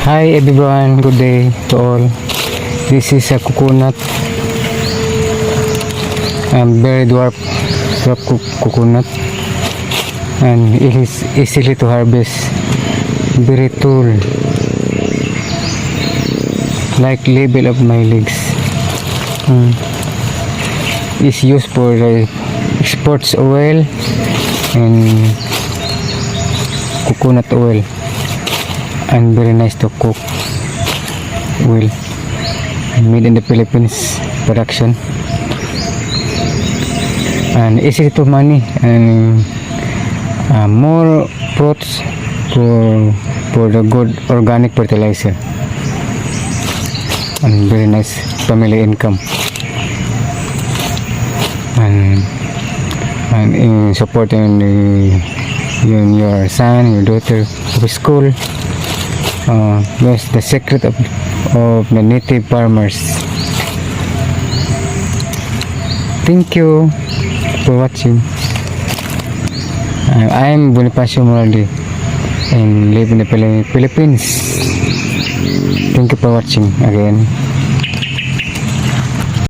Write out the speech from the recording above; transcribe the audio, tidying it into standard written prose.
Hi everyone, good day to all. This is a coconut, very dwarf coconut, and it is easily to harvest. Very tall, like level of my legs. Is used for sports oil and coconut oil, and very nice to cook oil, made in the Philippines production, and easy to money, and more fruits for the good organic fertilizer, and very nice family income, and in supporting your son, your daughter with school. That's the secret of the native farmers. Thank you for watching. I am Bonifacio Moraldi and live in the Philippines. Thank you for watching again.